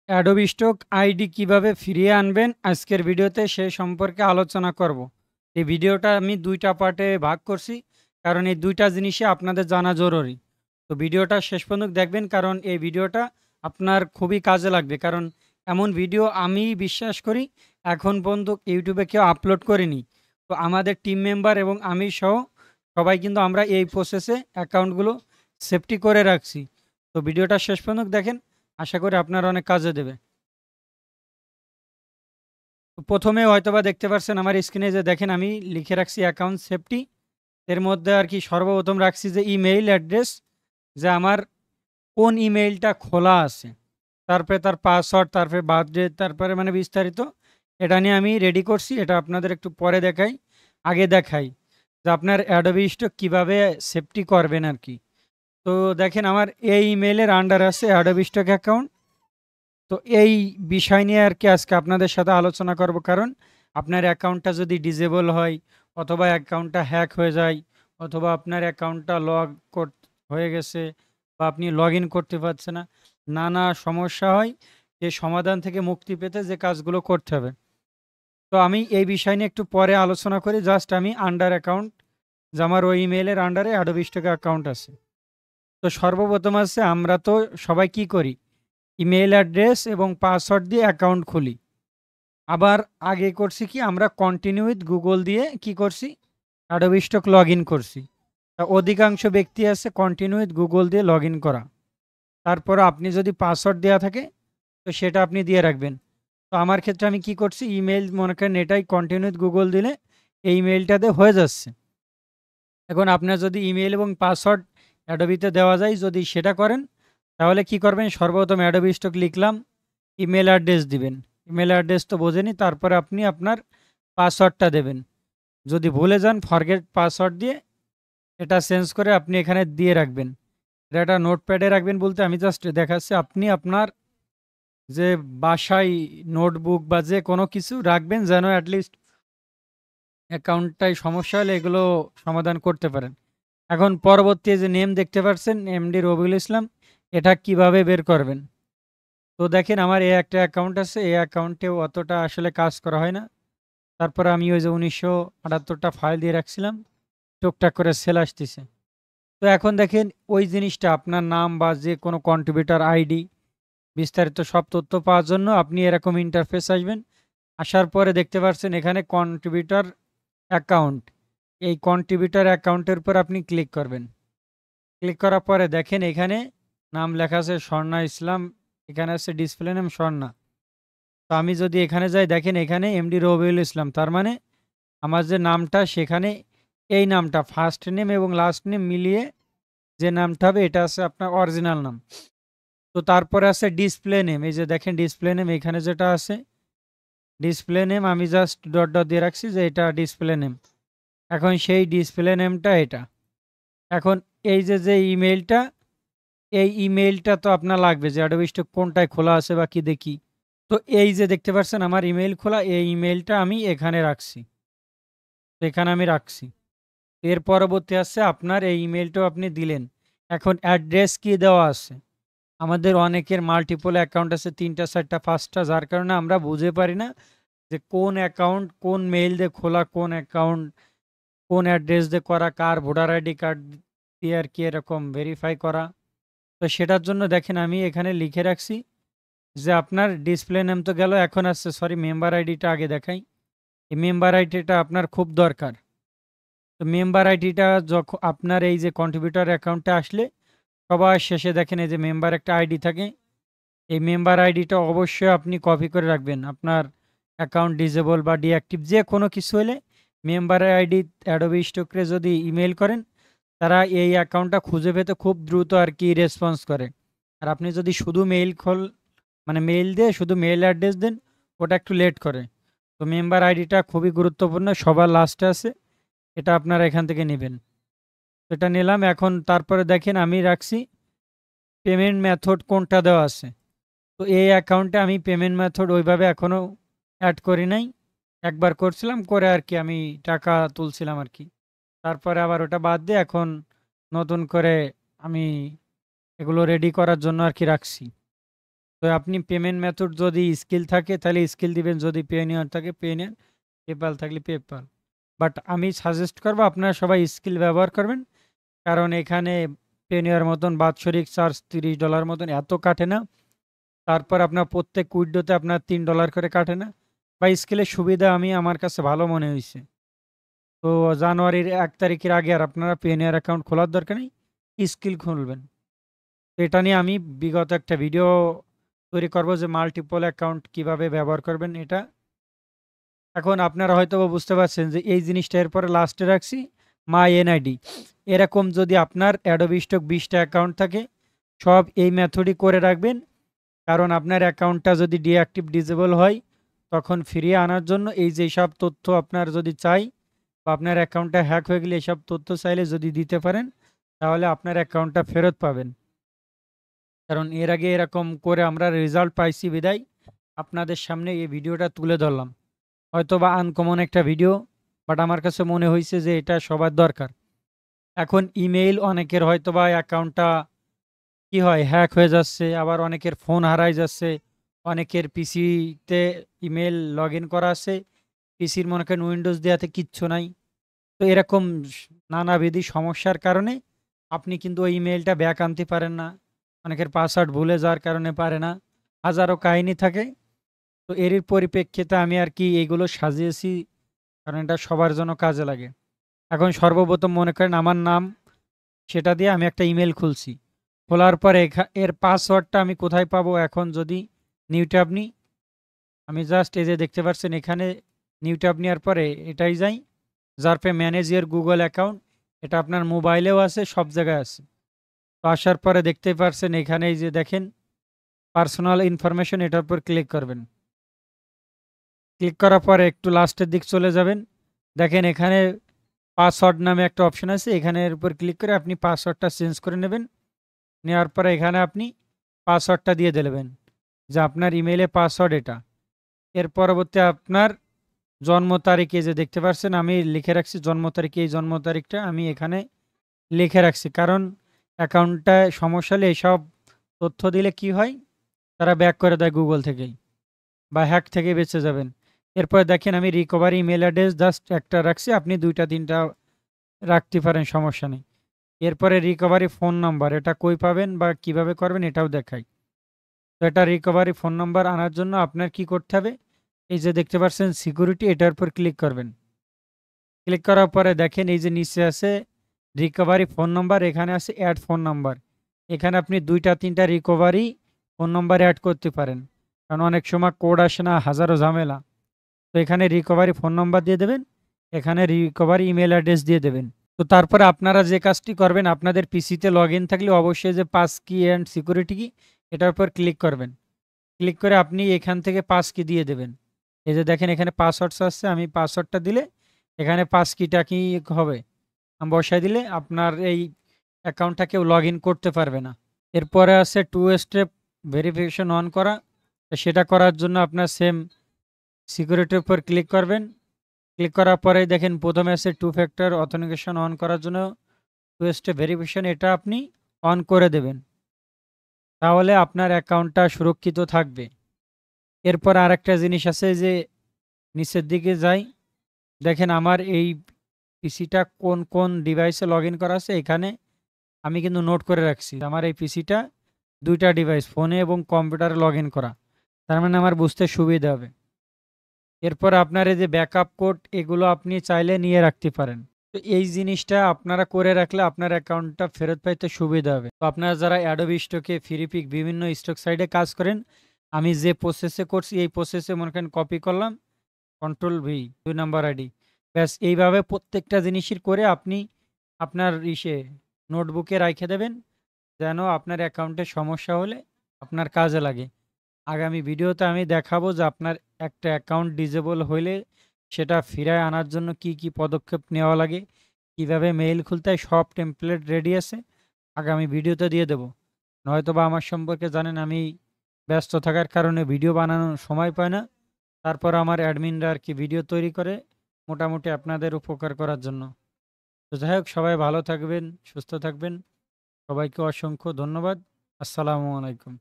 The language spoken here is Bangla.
অ্যাডোবি স্টক আইডি কিভাবে ফিরিয়ে আনবেন আজকের ভিডিওতে সে সম্পর্কে আলোচনা করব। এই ভিডিওটা আমি দুইটা পার্টে ভাগ করছি, কারণ এই দুইটা জিনিসই আপনাদের জানা জরুরি। তো ভিডিওটা শেষ পর্যন্ত দেখবেন, কারণ এই ভিডিওটা আপনার খুবই কাজে লাগবে। কারণ এমন ভিডিও আমি বিশ্বাস করি এখন পর্যন্ত ইউটিউবে কেউ আপলোড করেনি। তো আমাদের টিম মেম্বার এবং আমি সহ সবাই কিন্তু আমরা এই প্রসেসে অ্যাকাউন্টগুলো সেফটি করে রাখছি। তো ভিডিওটা শেষ পর্যন্ত দেখেন, আশা করি আপনার অনেক কাজে দেবে। তো প্রথমে হয়তোবা দেখতে পাচ্ছেন আমার স্ক্রিনে, যে দেখেন আমি লিখে রাখছি অ্যাকাউন্ট সেফটি। এর মধ্যে আর কি সর্বপ্রথম রাখছি যে ইমেইল অ্যাড্রেস, যে আমার কোন ইমেইলটা খোলা আছে, তারপরে তার পাসওয়ার্ড, তারপরে বার্থডে, তারপরে মানে বিস্তারিত এটা নিয়ে আমি রেডি করছি। এটা আপনাদের একটু পরে দেখাই, আগে দেখাই যে আপনার অ্যাডোবি স্টক কীভাবে সেফটি করবেন আর কি। তো দেখেন আমার এই ইমেইলের আন্ডার আছে অ্যাডোবি স্টক অ্যাকাউন্ট। তো এই বিষয় নিয়ে আর কি আজকে আপনাদের সাথে আলোচনা করব, কারণ আপনার অ্যাকাউন্টটা যদি ডিজেবল হয়, অথবা অ্যাকাউন্টটা হ্যাক হয়ে যায়, অথবা আপনার অ্যাকাউন্টটা হয়ে গেছে, বা আপনি লগ ইন করতে পারছেন না, নানা সমস্যা হয়। এই সমাধান থেকে মুক্তি পেতে যে কাজগুলো করতে হবে, তো আমি এই বিষয় নিয়ে একটু পরে আলোচনা করি। জাস্ট আমি আন্ডার অ্যাকাউন্ট, যে আমার ওই ইমেলের আন্ডারে অ্যাডোবি স্টক অ্যাকাউন্ট আছে। তো সর্বপ্রথম আছে, আমরা তো সবাই কি করি, ইমেল অ্যাড্রেস এবং পাসওয়ার্ড দিয়ে অ্যাকাউন্ট খুলি। আবার আগে করছি কি, আমরা কন্টিনিউ উইথ গুগল দিয়ে কি করছি, অ্যাডোবি স্টক লগ ইন করছি। তা অধিকাংশ ব্যক্তি আছে কন্টিনিউ উইথ গুগল দিয়ে লগ ইন করা। তারপর আপনি যদি পাসওয়ার্ড দেওয়া থাকে তো সেটা আপনি দিয়ে রাখবেন। তো আমার ক্ষেত্রে আমি কি করছি, ইমেল মনে করেন এটাই কন্টিনিউ উইথ গুগল দিলে এই ইমেলটাতে হয়ে যাচ্ছে। এখন আপনার যদি ইমেল এবং পাসওয়ার্ড অ্যাডোবিতে দেওয়া যায়, যদি সেটা করেন, তাহলে কি করবেন, সর্বপ্রথম অ্যাডোবি স্টক লিখলাম, ইমেল অ্যাড্রেস দিবেন। ইমেল অ্যাড্রেস তো বোঝেনি, তারপরে আপনি আপনার পাসওয়ার্ডটা দেবেন। যদি ভুলে যান, ফরগেট পাসওয়ার্ড দিয়ে এটা চেঞ্জ করে আপনি এখানে দিয়ে রাখবেন। এটা একটা নোটপ্যাডে রাখবেন, বলতে আমি জাস্ট দেখাচ্ছি, আপনি আপনার যে বাসায় নোটবুক বা যে কোনো কিছু রাখবেন, যেন অ্যাটলিস্ট অ্যাকাউন্টটায় সমস্যা হলে এগুলো সমাধান করতে পারেন। এখন পরবর্তী যে নেম দেখতে পাচ্ছেন, এমডি রবিউল ইসলাম, এটা কিভাবে বের করবেন। তো দেখেন আমার এই একটা অ্যাকাউন্ট আছে, এই অ্যাকাউন্টেও অতটা আসলে কাজ করা হয় না। তারপরে আমি ওই যে 1978টা ফাইল দিয়ে রাখছিলাম, টুকটাক করে সেল আসতেছে। তো এখন দেখেন ওই জিনিসটা, আপনার নাম বা যে কোনো কন্ট্রিবিউটার আইডি, বিস্তারিত সব তথ্য পাওয়ার জন্য আপনি এরকম ইন্টারফেস আসবেন। আসার পরে দেখতে পাচ্ছেন এখানে কন্ট্রিবিউটার অ্যাকাউন্ট, এই কন্ট্রিবিউটার অ্যাকাউন্টের উপর আপনি ক্লিক করবেন। ক্লিক করার পরে দেখেন এখানে নাম লেখা আছে স্বর্ণা ইসলাম, এখানে আছে ডিসপ্লে নেম স্বর্ণা। তো আমি যদি এখানে যাই, দেখেন এখানে এমডি রবিউল ইসলাম, তার মানে আমার যে নামটা সেখানে এই নামটা ফার্স্ট নেম এবং লাস্ট নেম মিলিয়ে যে নামটা হবে এটা আছে আপনার অরিজিনাল নাম। তো তারপরে আছে ডিসপ্লে নেম, এই যে দেখেন ডিসপ্লে নেম এখানে যেটা আছে, ডিসপ্লে নেম আমি জাস্ট ডট ডট দিয়ে রাখছি যে এটা ডিসপ্লে নেম। এখন সেই ডিসপ্লে নেমটা এটা। এখন এই যে যে ইমেইলটা, এই ইমেইলটা তো আপনার লাগবে, যে অ্যাডোবি স্টক কোনটায় খোলা আছে বা কি দেখি। তো এই যে দেখতে পাচ্ছেন আমার ইমেইল খোলা, এই ইমেইলটা আমি এখানে রাখছি। তো এখানে আমি রাখছি। এর পরবর্তী আসছে আপনার এই ইমেইলটাও আপনি দিলেন। এখন অ্যাড্রেস কি দেওয়া আছে, আমাদের অনেকের মাল্টিপল অ্যাকাউন্ট আছে, 3টা 4টা 5টা, যার কারণে আমরা বুঝে পারি না যে কোন অ্যাকাউন্ট কোন মেইল দিয়ে খোলা, কোন অ্যাকাউন্ট কোন অ্যাড্রেস দিয়ে করা, কার ভোটার আইডি কার্ড দিয়ে আর কি এরকম ভেরিফাই করা। তো সেটার জন্য দেখেন আমি এখানে লিখে রাখছি যে আপনার ডিসপ্লে নেম তো গেল, এখন আসছে সরি মেম্বার আইডিটা আগে দেখাই। এই মেম্বার আইডিটা আপনার খুব দরকার। তো মেম্বার আইডিটা যখন আপনার এই যে কন্ট্রিবিউটার অ্যাকাউন্টে আসলে সবার শেষে দেখেন এই যে মেম্বার একটা আইডি থাকে, এই মেম্বার আইডিটা অবশ্যই আপনি কপি করে রাখবেন। আপনার অ্যাকাউন্ট ডিজেবল বা ডিঅ্যাক্টিভ যে কোনো কিছু হলে মেম্বারের আইডি অ্যাডোবি স্টকরে যদি ইমেল করেন, তারা এই অ্যাকাউন্টটা খুঁজে পেতে খুব দ্রুত আর কি রেসপন্স করে। আর আপনি যদি শুধু মানে মেইল দিয়ে শুধু মেইল অ্যাড্রেস দেন, ওটা একটু লেট করে। তো মেম্বার আইডিটা খুবই গুরুত্বপূর্ণ, সবার লাস্টে আছে, এটা আপনারা এখান থেকে নেবেন। এটা নিলাম। এখন তারপরে দেখেন আমি রাখছি পেমেন্ট মেথড কোনটা দেওয়া আছে। তো এই অ্যাকাউন্টে আমি পেমেন্ট মেথড ওইভাবে এখনও অ্যাড করি নাই, একবার করছিলাম করে আর কি আমি টাকা তুলছিলাম আর কি। তারপরে আবার ওটা বাদ দিয়ে এখন নতুন করে আমি এগুলো রেডি করার জন্য আর কি রাখছি। তো আপনি পেমেন্ট মেথড যদি স্কিল থাকে তাহলে স্কিল দিবেন, যদি পেনিয়ার থাকে পেনিয়ার, পেপাল থাকলে পেপাল। বাট আমি সাজেস্ট করবো আপনারা সবাই স্কিল ব্যবহার করবেন, কারণ এখানে পেনিয়ার মতন বাৎসরিক চার্জ $30 মতন এত কাটে না। তারপর আপনার প্রত্যেক উইডোতে আপনার $3 করে কাটে না। বা স্কিলের সুবিধা আমার কাছে ভালো মনে হয়েছে। তো জানুয়ারির 1 তারিখের আগে আর আপনারা পেনিয়ার অ্যাকাউন্ট খোলার দরকার নেই, স্কিল খুলবেন। তো এটা নিয়ে আমি বিগত একটা ভিডিও তৈরি করব যে মাল্টিপল অ্যাকাউন্ট কিভাবে ব্যবহার করবেন এটা। এখন আপনারা হয়তো বুঝতে পারছেন যে এই জিনিসটা এরপরে লাস্টে রাখছি মাই এনআইডি। এরকম যদি আপনার অ্যাডোবি স্টক 20টা অ্যাকাউন্ট থাকে, সব এই মেথডই করে রাখবেন। কারণ আপনার অ্যাকাউন্টটা যদি ডিঅ্যাক্টিভ ডিজেবল হয়, তখন ফিরিয়ে আনার জন্য এই যে সব তথ্য আপনার যদি চাই, বা আপনার অ্যাকাউন্টটা হ্যাক হয়ে গেলে এসব তথ্য চাইলে যদি দিতে পারেন, তাহলে আপনার অ্যাকাউন্টটা ফেরত পাবেন। কারণ এর আগে এরকম করে আমরা রেজাল্ট পাইছি বিদায় আপনাদের সামনে এই ভিডিওটা তুলে ধরলাম। হয়তো বা আনকমন একটা ভিডিও, বাট আমার কাছে মনে হয়েছে যে এটা সবার দরকার। এখন ইমেইল অনেকের হয়তো বা অ্যাকাউন্টটা কি হয় হ্যাক হয়ে যাচ্ছে, আবার অনেকের ফোন হারাই যাচ্ছে, অনেকের পিসিতে ইমেল লগ ইন করা আছে, পিসির মনে করেন উইন্ডোজ দেওয়াতে কিচ্ছু নাই। তো এরকম নানাবিধি সমস্যার কারণে আপনি কিন্তু ওই ইমেলটা ব্যাক আনতে পারেন না, অনেকের পাসওয়ার্ড ভুলে যাওয়ার কারণে পারে না, হাজারো কাহিনী থাকে। তো এরই পরিপ্রেক্ষিতে আমি আর কি এইগুলো সাজিয়েছি, কারণ এটা সবার জন্য কাজে লাগে। এখন সর্বপ্রথম মনে করেন আমার নাম, সেটা দিয়ে আমি একটা ইমেল খুলছি। খোলার পরে এর পাসওয়ার্ডটা আমি কোথায় পাবো? এখন যদি নিউ ট্যাব নিই, আমি জাস্ট এই যে দেখতে পাচ্ছেন এখানে নিউ ট্যাব নেওয়ার পরে এটাই যাই, যার পরে ম্যানেজ ইয়ার গুগল অ্যাকাউন্ট। এটা আপনার মোবাইলেও আছে, সব জায়গায় আছে। তো আসার পরে দেখতেই পাচ্ছেন এখানে এই যে দেখেন পার্সোনাল ইনফরমেশন, এটার উপর ক্লিক করবেন। ক্লিক করার পরে একটু লাস্টের দিক চলে যাবেন, দেখেন এখানে পাসওয়ার্ড নামে একটা অপশন আছে, এখানের উপর ক্লিক করে আপনি পাসওয়ার্ডটা চেঞ্জ করে নেবেন। নেওয়ার পরে এখানে আপনি পাসওয়ার্ডটা দিয়ে দেবেন যে আপনার ইমেইলে পাসওয়ার্ড এটা। এর পরবর্তী আপনার জন্ম তারিখে যে দেখতে পাচ্ছেন আমি লিখে রাখছি জন্ম তারিখ, এই জন্ম তারিখটা আমি এখানে লিখে রাখছি, কারণ অ্যাকাউন্টটা সমস্যা হলে এসব তথ্য দিলে কি হয়, তারা ব্যাক করে দেয় গুগল থেকেই, বা হ্যাক থেকে বেঁচে যাবেন। এরপরে দেখেন আমি রিকভারি ইমেল অ্যাড্রেস জাস্ট একটা রাখছি, আপনি 2টা 3টা রাখতে পারেন, সমস্যা নেই। এরপরে রিকভারি ফোন নাম্বার, এটা কই পাবেন বা কিভাবে করবেন এটাও দেখাই। তো এটা রিকভারি ফোন নাম্বার আনার জন্য আপনার কি করতে হবে, এই যে দেখতে পাচ্ছেন সিকিউরিটি, এটার উপর ক্লিক করবেন। ক্লিক করার পরে দেখেন এই যে নিচে আছে রিকভারি ফোন নাম্বার, এখানে আছে অ্যাড ফোন নাম্বার। এখানে আপনি 2টা 3টা রিকভারি ফোন নাম্বার অ্যাড করতে পারেন, কারণ অনেক সময় কোড আসে না, হাজারো ঝামেলা। তো এখানে রিকভারি ফোন নাম্বার দিয়ে দেবেন, এখানে রিকভারি ইমেল অ্যাড্রেস দিয়ে দেবেন। তো তারপরে আপনারা যে কাজটি করবেন, আপনাদের পিসিতে লগ ইন থাকলে অবশ্যই যে পাস কি অ্যান্ড সিকিউরিটি কি, এটার উপর ক্লিক করবেন। ক্লিক করে আপনি এখান থেকে পাস কি দিয়ে দেবেন। এই যে দেখেন এখানে পাসওয়ার্ডস আসছে, আমি পাসওয়ার্ডটা দিলে এখানে পাস কিটা কি হবে আমি বসাই দিলে আপনার এই অ্যাকাউন্টটা কেউ লগ ইন করতে পারবে না। এরপরে আছে 2 স্টেপ ভেরিফিকেশন অন করা। তো সেটা করার জন্য আপনার সেম সিকিউরিটির উপর ক্লিক করবেন। ক্লিক করার পরে দেখেন প্রথমে আছে 2 ফ্যাক্টর অথেন্টিকেশন অন করার জন্য 2 স্টেপ ভেরিফিকেশন, এটা আপনি অন করে দেবেন, তাহলে আপনার অ্যাকাউন্টটা সুরক্ষিত থাকবে। এরপর আরেকটা জিনিস আছে যে নিচের দিকে যাই, দেখেন আমার এই পিসিটা কোন কোন ডিভাইসে লগ ইন করা আছে, এখানে আমি কিন্তু নোট করে রাখছি। আমার এই পিসিটা 2টা ডিভাইস, ফোনে এবং কম্পিউটারে লগ ইন করা, তার মানে আমার বুঝতে সুবিধা হবে। এরপর আপনার এই যে ব্যাকআপ কোড, এগুলো আপনি চাইলে নিয়ে রাখতে পারেন। তো এই জিনিসটা আপনারা করে রাখলে আপনার অ্যাকাউন্টটা ফেরত পাইতে সুবিধা হবে। তো আপনারা যারা অ্যাডোবি স্টকে, ফ্রিপিক বিভিন্ন স্টক সাইটে কাজ করেন, আমি যে প্রসেসে করছি এই প্রসেসে মনে করেন কপি করলাম, কন্ট্রোল-V 2 নাম্বার আইডি, ব্যাস এইভাবে প্রত্যেকটা জিনিসের করে আপনি আপনার নোটবুকে রাইখে দেবেন, যেন আপনার অ্যাকাউন্টে সমস্যা হলে আপনার কাজে লাগে। আগামী ভিডিওতে আমি দেখাবো যে আপনার একটা অ্যাকাউন্ট ডিজেবল হইলে সেটা ফিরায় আনার জন্য কি কি পদক্ষেপ নেওয়া লাগে, কিভাবে মেইল খুলতে হয়, সব টেমপ্লেট রেডি আছে, আগামী ভিডিওতে দিয়ে দেব। নয়তো বা আমার সম্পর্কে জানেন আমি ব্যস্ত থাকার কারণে ভিডিও বানানোর সময় পাই না, তারপর আমার অ্যাডমিনরা আর কি ভিডিও তৈরি করে মোটামুটি আপনাদের উপকার করার জন্য। তো যাই হোক, সবাই ভালো থাকবেন, সুস্থ থাকবেন, সবাইকে অসংখ্য ধন্যবাদ। আসসালামু আলাইকুম।